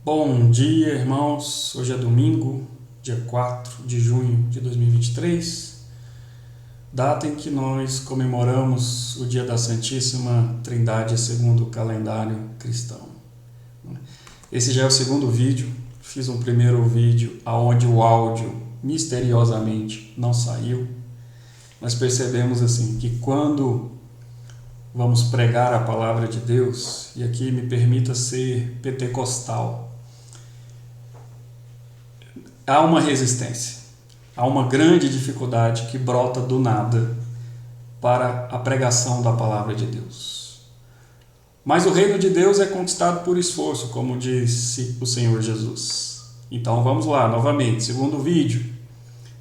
Bom dia, irmãos. Hoje é domingo, dia 4 de junho de 2023, data em que nós comemoramos o dia da Santíssima Trindade segundo o calendário cristão. Esse já é o segundo vídeo. Fiz um primeiro vídeo onde o áudio misteriosamente não saiu. Nós percebemos assim que quando vamos pregar a palavra de Deus, e aqui me permita ser pentecostal, há uma resistência, há uma grande dificuldade que brota do nada para a pregação da palavra de Deus. Mas o reino de Deus é conquistado por esforço, como disse o Senhor Jesus. Então vamos lá, novamente, segundo vídeo.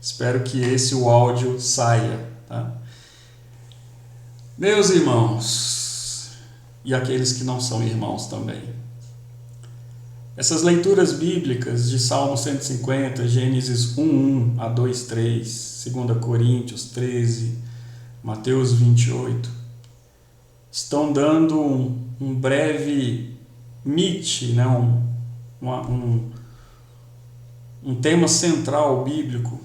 Espero que o áudio saia, tá? Meus irmãos, e aqueles que não são irmãos também, essas leituras bíblicas de Salmo 150, Gênesis 1:1 a 2:3, 2 Coríntios 13, Mateus 28, estão dando um breve né? um tema central bíblico,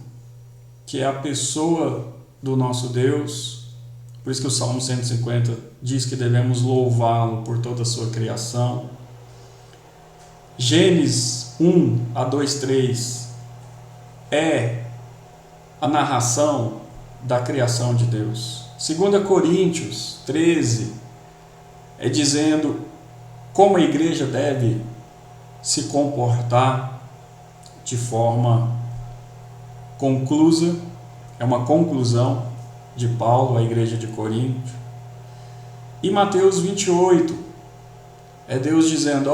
que é a pessoa do nosso Deus. Por isso que o Salmo 150 diz que devemos louvá-lo por toda a sua criação. Gênesis 1 a 2:3 é a narração da criação de Deus. 2 Coríntios 13 é dizendo como a igreja deve se comportar de forma conclusa. É uma conclusão de Paulo à igreja de Corinto. E Mateus 28 é Deus dizendo,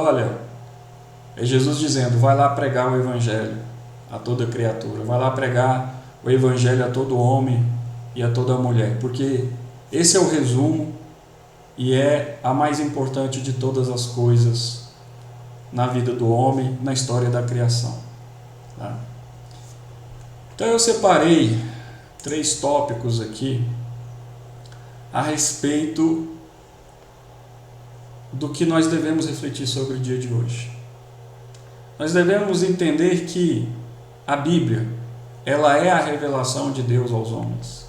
é Jesus dizendo, vai lá pregar o evangelho a toda criatura, vai lá pregar o evangelho a todo homem e a toda mulher, porque esse é o resumo e é a mais importante de todas as coisas na vida do homem, na história da criação, tá? Então eu separei 3 tópicos aqui a respeito do que nós devemos refletir sobre o dia de hoje. Nós devemos entender que a Bíblia, ela é a revelação de Deus aos homens.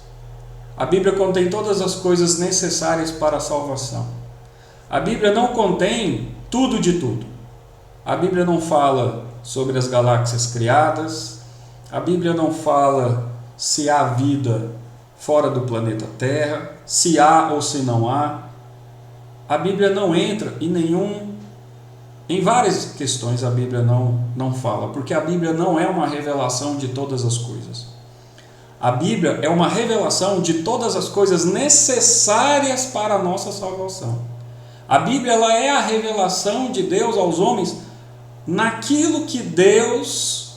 A Bíblia contém todas as coisas necessárias para a salvação. A Bíblia não contém tudo de tudo. A Bíblia não fala sobre as galáxias criadas. A Bíblia não fala se há vida fora do planeta Terra, se há ou se não há. A Bíblia não entra em várias questões. A Bíblia não fala, porque a Bíblia não é uma revelação de todas as coisas. A Bíblia é uma revelação de todas as coisas necessárias para a nossa salvação. A Bíblia, ela é a revelação de Deus aos homens naquilo que Deus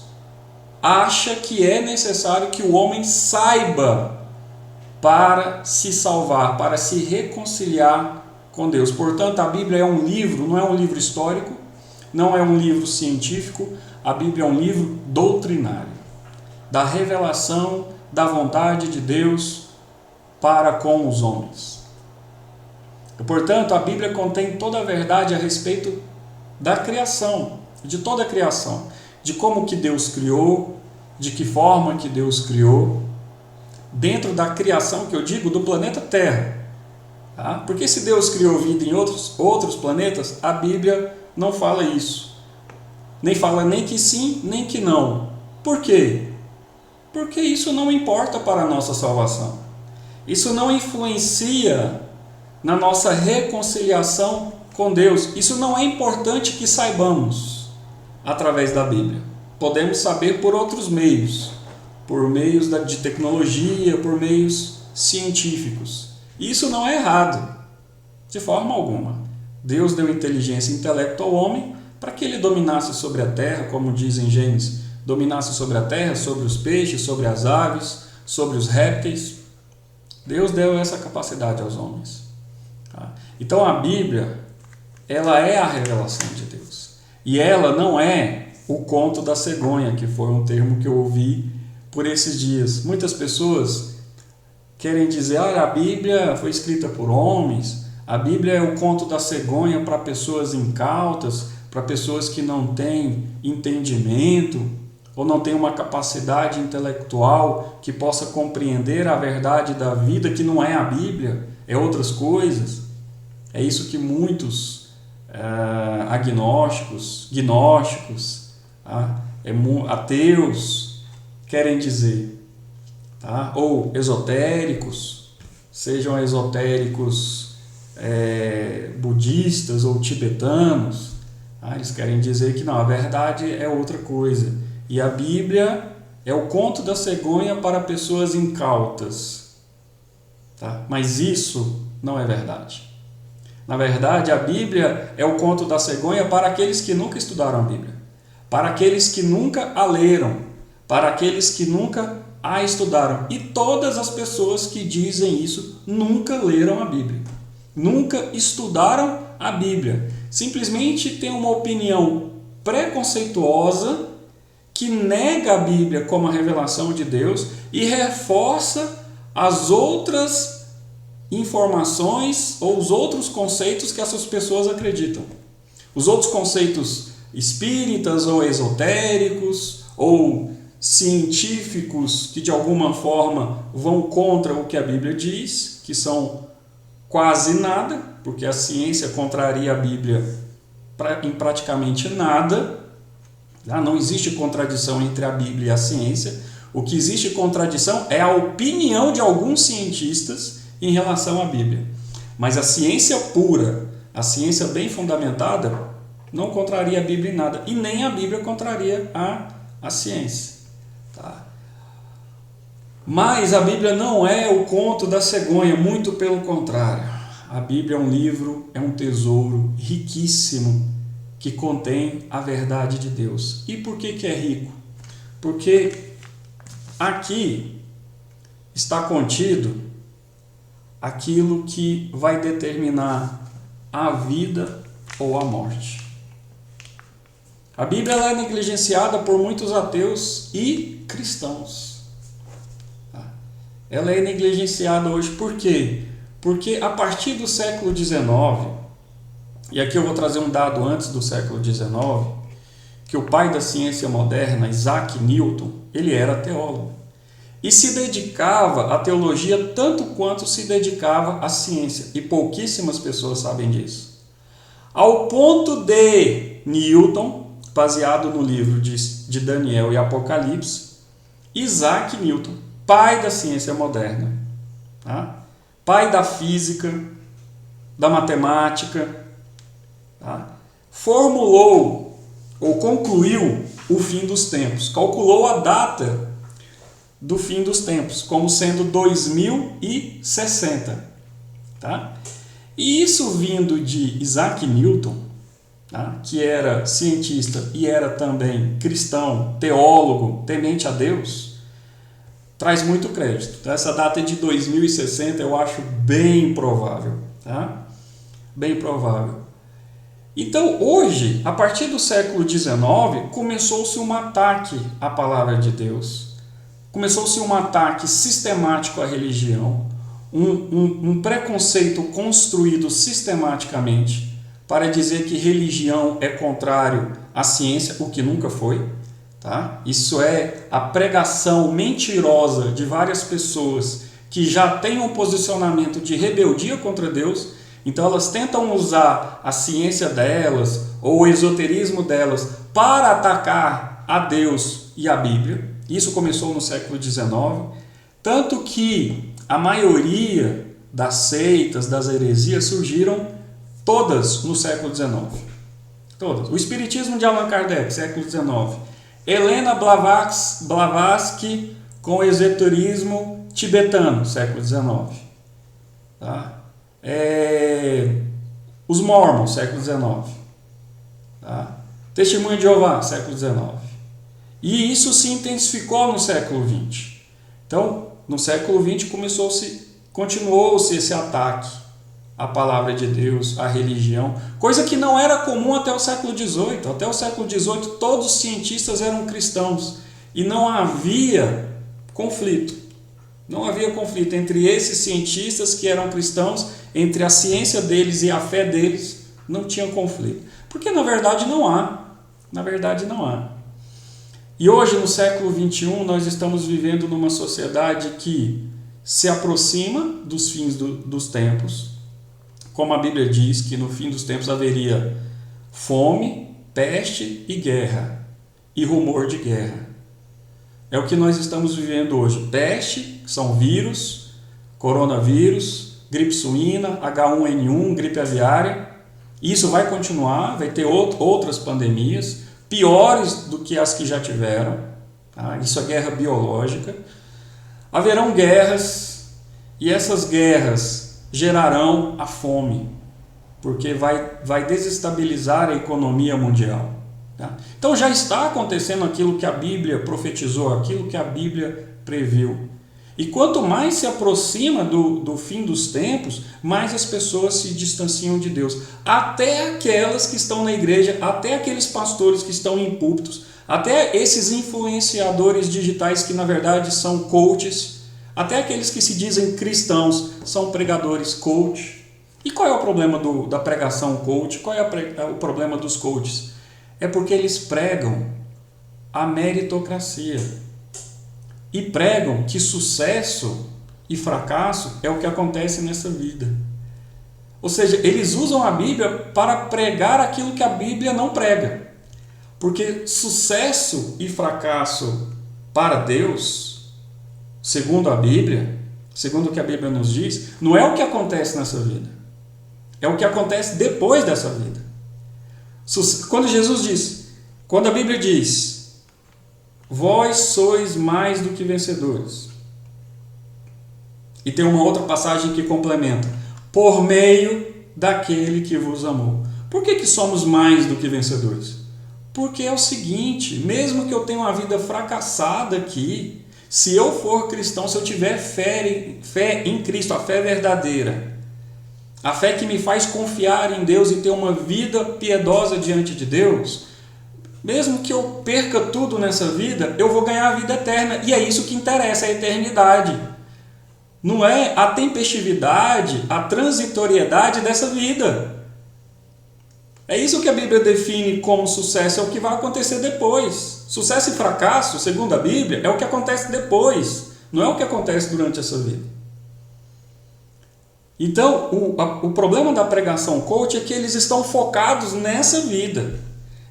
acha que é necessário que o homem saiba para se salvar, para se reconciliar com Deus. Portanto, a Bíblia é um livro, não é um livro histórico, não é um livro científico. A Bíblia é um livro doutrinário, da revelação da vontade de Deus para com os homens. E, portanto, a Bíblia contém toda a verdade a respeito da criação, de toda a criação, de como que Deus criou, de que forma que Deus criou, dentro da criação que eu digo do planeta Terra. Tá? Porque se Deus criou vida em outros planetas, a Bíblia não fala isso. Nem fala nem que sim, nem que não. Por quê? Porque isso não importa para a nossa salvação. Isso não influencia na nossa reconciliação com Deus. Isso não é importante que saibamos através da Bíblia. Podemos saber por outros meios, por meios de tecnologia, por meios científicos. Isso não é errado, de forma alguma. Deus deu inteligência e intelecto ao homem para que ele dominasse sobre a terra, como diz em Gênesis, dominasse sobre a terra, sobre os peixes, sobre as aves, sobre os répteis. Deus deu essa capacidade aos homens. Tá? Então a Bíblia, ela é a revelação de Deus. E ela não é o conto da cegonha, que foi um termo que eu ouvi por esses dias. Muitas pessoas querem dizer, a Bíblia foi escrita por homens, a Bíblia é o conto da cegonha para pessoas incautas, para pessoas que não têm entendimento ou não têm uma capacidade intelectual que possa compreender a verdade da vida, que não é a Bíblia, é outras coisas. É isso que muitos agnósticos, gnósticos, ateus querem dizer, tá? Ou esotéricos, sejam esotéricos budistas ou tibetanos, tá? Eles querem dizer que não, a verdade é outra coisa. E a Bíblia é o conto da cegonha para pessoas incautas, tá? Mas isso não é verdade. Na verdade, a Bíblia é o conto da cegonha para aqueles que nunca estudaram a Bíblia, para aqueles que nunca a leram, para aqueles que nunca a estudaram. E todas as pessoas que dizem isso nunca leram a Bíblia, nunca estudaram a Bíblia. Simplesmente têm uma opinião preconceituosa que nega a Bíblia como a revelação de Deus e reforça as outras informações ou os outros conceitos que essas pessoas acreditam. Os outros conceitos espíritas ou esotéricos ou científicos que de alguma forma vão contra o que a Bíblia diz, que são quase nada, porque a ciência contraria a Bíblia em praticamente nada. Não existe contradição entre a Bíblia e a ciência. O que existe contradição é a opinião de alguns cientistas em relação à Bíblia. Mas a ciência pura, a ciência bem fundamentada, não contraria a Bíblia em nada. E nem a Bíblia contraria a ciência. Tá? Mas a Bíblia não é o conto da cegonha, muito pelo contrário. A Bíblia é um livro, é um tesouro riquíssimo que contém a verdade de Deus. E por que é rico? Porque aqui está contido aquilo que vai determinar a vida ou a morte. A Bíblia ela é negligenciada por muitos ateus e cristãos. Ela é negligenciada hoje por quê? Porque a partir do século XIX, e aqui eu vou trazer um dado antes do século XIX, que o pai da ciência moderna, Isaac Newton, ele era teólogo. E se dedicava à teologia tanto quanto se dedicava à ciência. E pouquíssimas pessoas sabem disso. Ao ponto de Newton, baseado no livro de Daniel e Apocalipse, Isaac Newton, pai da ciência moderna, tá? Pai da física, da matemática, tá? Formulou ou concluiu o fim dos tempos, calculou a data do fim dos tempos, como sendo 2060. Tá? E isso vindo de Isaac Newton, tá? Que era cientista e era também cristão, teólogo, temente a Deus, traz muito crédito. Então, essa data de 2060 eu acho bem provável. Tá? Bem provável. Então, hoje, a partir do século XIX, começou-se um ataque à palavra de Deus. Começou-se um ataque sistemático à religião, um preconceito construído sistematicamente para dizer que religião é contrário à ciência, o que nunca foi. Tá? Isso é a pregação mentirosa de várias pessoas que já têm um posicionamento de rebeldia contra Deus, então elas tentam usar a ciência delas ou o esoterismo delas para atacar a Deus e a Bíblia. Isso começou no século XIX, tanto que a maioria das seitas, das heresias, surgiram todas no século XIX. Todas. O Espiritismo de Allan Kardec, século XIX. Helena Blavatsky com o esoterismo tibetano, século XIX. Tá? Os Mormons, século XIX. Tá? Testemunho de Jeová, século XIX. E isso se intensificou no século XX. Então, no século XX continuou-se esse ataque à palavra de Deus, à religião, coisa que não era comum até o século XVIII. Até o século XVIII, todos os cientistas eram cristãos e não havia conflito. Não havia conflito entre esses cientistas que eram cristãos, entre a ciência deles e a fé deles, não tinha conflito. Porque na verdade não há. Na verdade não há. E hoje, no século XXI, nós estamos vivendo numa sociedade que se aproxima dos fins dos tempos, como a Bíblia diz que no fim dos tempos haveria fome, peste e guerra, e rumor de guerra. É o que nós estamos vivendo hoje. Peste, que são vírus, coronavírus, gripe suína, H1N1, gripe aviária. Isso vai continuar, vai ter outras pandemias, piores do que as que já tiveram. Tá? Isso é guerra biológica. Haverão guerras, e essas guerras gerarão a fome, porque vai desestabilizar a economia mundial. Tá? Então já está acontecendo aquilo que a Bíblia profetizou, aquilo que a Bíblia previu. E quanto mais se aproxima do fim dos tempos, mais as pessoas se distanciam de Deus. Até aquelas que estão na igreja, até aqueles pastores que estão em púlpitos, até esses influenciadores digitais que na verdade são coaches, até aqueles que se dizem cristãos são pregadores coach. E qual é o problema da pregação coach? Qual é o problema dos coaches? É porque eles pregam a meritocracia e pregam que sucesso e fracasso é o que acontece nessa vida. Ou seja, eles usam a Bíblia para pregar aquilo que a Bíblia não prega. Porque sucesso e fracasso para Deus, segundo a Bíblia, segundo o que a Bíblia nos diz, não é o que acontece nessa vida. É o que acontece depois dessa vida. Quando Jesus diz, quando a Bíblia diz, vós sois mais do que vencedores. E tem uma outra passagem que complementa, por meio daquele que vos amou. Por que somos mais do que vencedores? Porque é o seguinte, mesmo que eu tenha uma vida fracassada aqui, se eu for cristão, se eu tiver fé em Cristo, a fé verdadeira, a fé que me faz confiar em Deus e ter uma vida piedosa diante de Deus, mesmo que eu perca tudo nessa vida, eu vou ganhar a vida eterna. E é isso que interessa, a eternidade. Não é a tempestividade, a transitoriedade dessa vida. É isso que a Bíblia define como sucesso, é o que vai acontecer depois. Sucesso e fracasso, segundo a Bíblia, é o que acontece depois, não é o que acontece durante essa vida. Então, o problema da pregação coach é que eles estão focados nessa vida.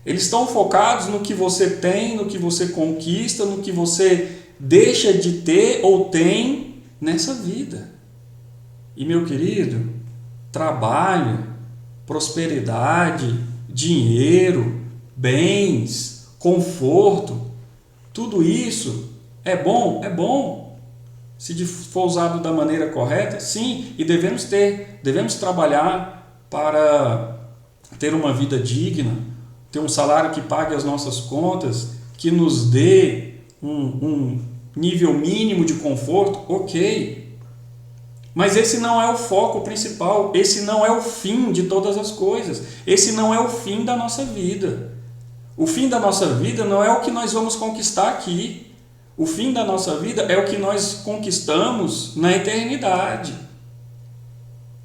Eles estão focados no que você tem, no que você conquista, no que você deixa de ter ou tem nessa vida. E, meu querido, trabalho, prosperidade, dinheiro, bens, conforto, tudo isso é bom? É bom. Se for usado da maneira correta, sim, e devemos trabalhar para ter uma vida digna, ter um salário que pague as nossas contas, que nos dê um nível mínimo de conforto, ok. Mas esse não é o foco principal, esse não é o fim de todas as coisas, esse não é o fim da nossa vida. O fim da nossa vida não é o que nós vamos conquistar aqui. O fim da nossa vida é o que nós conquistamos na eternidade.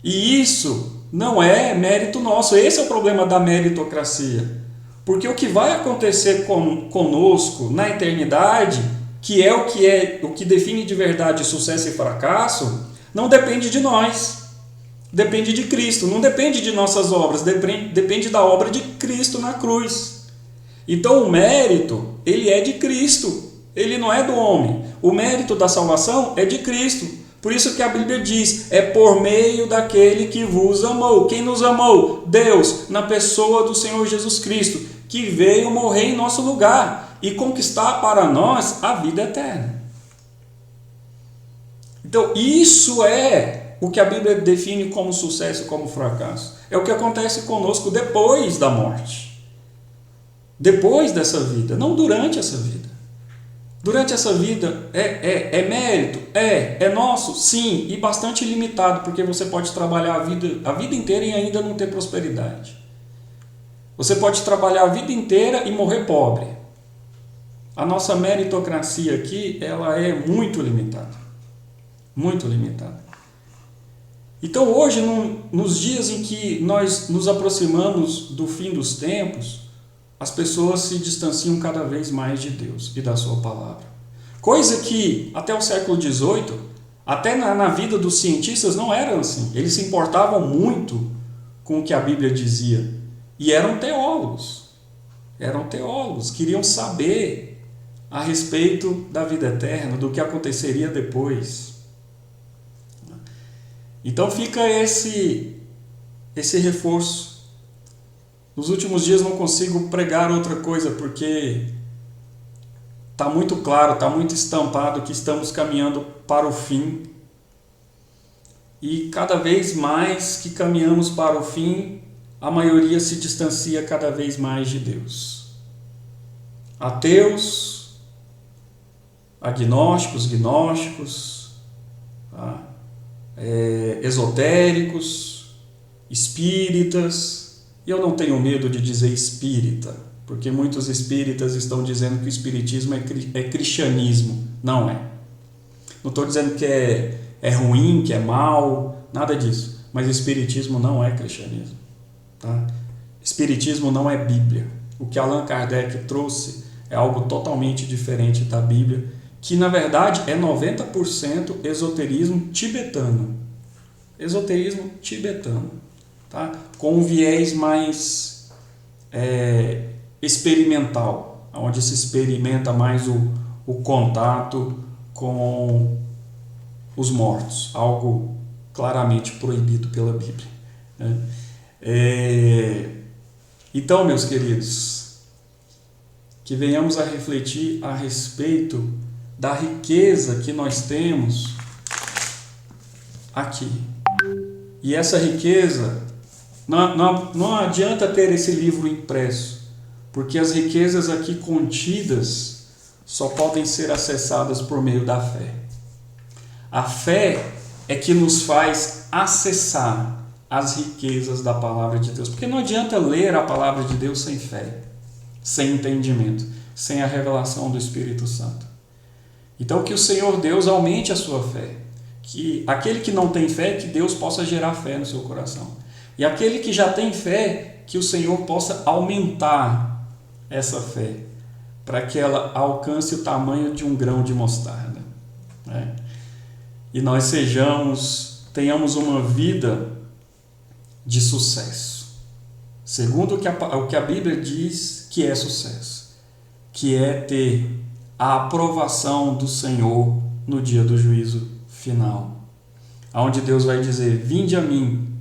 E isso não é mérito nosso. Esse é o problema da meritocracia. Porque o que vai acontecer conosco na eternidade, que é o que define de verdade sucesso e fracasso, não depende de nós. Depende de Cristo. Não depende de nossas obras. Depende da obra de Cristo na cruz. Então o mérito, ele é de Cristo. Ele não é do homem. O mérito da salvação é de Cristo. Por isso que a Bíblia diz, é por meio daquele que vos amou. Quem nos amou? Deus, na pessoa do Senhor Jesus Cristo, que veio morrer em nosso lugar e conquistar para nós a vida eterna. Então, isso é o que a Bíblia define como sucesso e como fracasso. É o que acontece conosco depois da morte. Depois dessa vida, não durante essa vida. Durante essa vida é mérito? É nosso? Sim, e bastante limitado, porque você pode trabalhar a vida inteira e ainda não ter prosperidade. Você pode trabalhar a vida inteira e morrer pobre. A nossa meritocracia aqui, ela é muito limitada. Muito limitada. Então hoje, nos dias em que nós nos aproximamos do fim dos tempos, as pessoas se distanciam cada vez mais de Deus e da sua palavra. Coisa que até o século XVIII, até na vida dos cientistas não era assim. Eles se importavam muito com o que a Bíblia dizia. E eram teólogos, queriam saber a respeito da vida eterna, do que aconteceria depois. Então fica esse reforço. Nos últimos dias não consigo pregar outra coisa, porque está muito claro, está muito estampado que estamos caminhando para o fim. E cada vez mais que caminhamos para o fim, a maioria se distancia cada vez mais de Deus. Ateus, agnósticos, gnósticos, tá? Esotéricos, espíritas. E eu não tenho medo de dizer espírita, porque muitos espíritas estão dizendo que o espiritismo é cristianismo. Não é. Não estou dizendo que é ruim, que é mal, nada disso. Mas o espiritismo não é cristianismo. Tá? Espiritismo não é Bíblia. O que Allan Kardec trouxe é algo totalmente diferente da Bíblia, que na verdade é 90% esoterismo tibetano. Esoterismo tibetano, tá? Com um viés mais experimental, onde se experimenta mais o contato com os mortos, algo claramente proibido pela Bíblia, né? Então, meus queridos, que venhamos a refletir a respeito da riqueza que nós temos aqui. E essa riqueza, não adianta ter esse livro impresso, porque as riquezas aqui contidas só podem ser acessadas por meio da fé. A fé é que nos faz acessar as riquezas da palavra de Deus, porque não adianta ler a palavra de Deus sem fé, sem entendimento, sem a revelação do Espírito Santo. Então que o Senhor Deus aumente a sua fé, que aquele que não tem fé, que Deus possa gerar fé no seu coração, e aquele que já tem fé, que o Senhor possa aumentar essa fé, para que ela alcance o tamanho de um grão de mostarda, né? E nós tenhamos uma vida de sucesso, segundo o que a Bíblia diz que é sucesso, que é ter a aprovação do Senhor no dia do juízo final, onde Deus vai dizer: vinde a mim,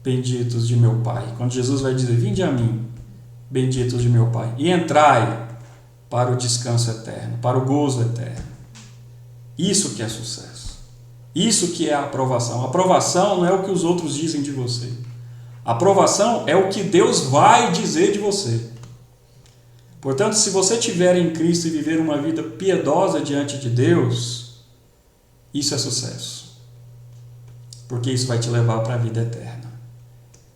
benditos de meu Pai. Quando Jesus vai dizer: vinde a mim, benditos de meu Pai, e entrai para o descanso eterno, para o gozo eterno. Isso que é sucesso. Isso que é a aprovação. A aprovação não é o que os outros dizem de você. A aprovação é o que Deus vai dizer de você. Portanto, se você estiver em Cristo e viver uma vida piedosa diante de Deus, isso é sucesso. Porque isso vai te levar para a vida eterna.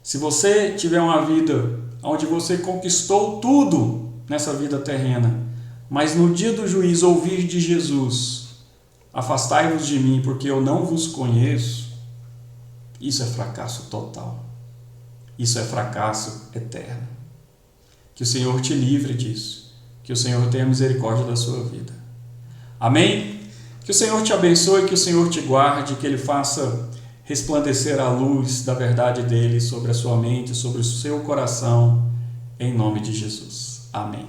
Se você tiver uma vida onde você conquistou tudo nessa vida terrena, mas no dia do juízo ouvir de Jesus: afastai-vos de mim, porque eu não vos conheço, isso é fracasso total. Isso é fracasso eterno. Que o Senhor te livre disso. Que o Senhor tenha misericórdia da sua vida. Amém? Que o Senhor te abençoe, que o Senhor te guarde, que Ele faça resplandecer a luz da verdade dEle sobre a sua mente, sobre o seu coração, em nome de Jesus. Amém.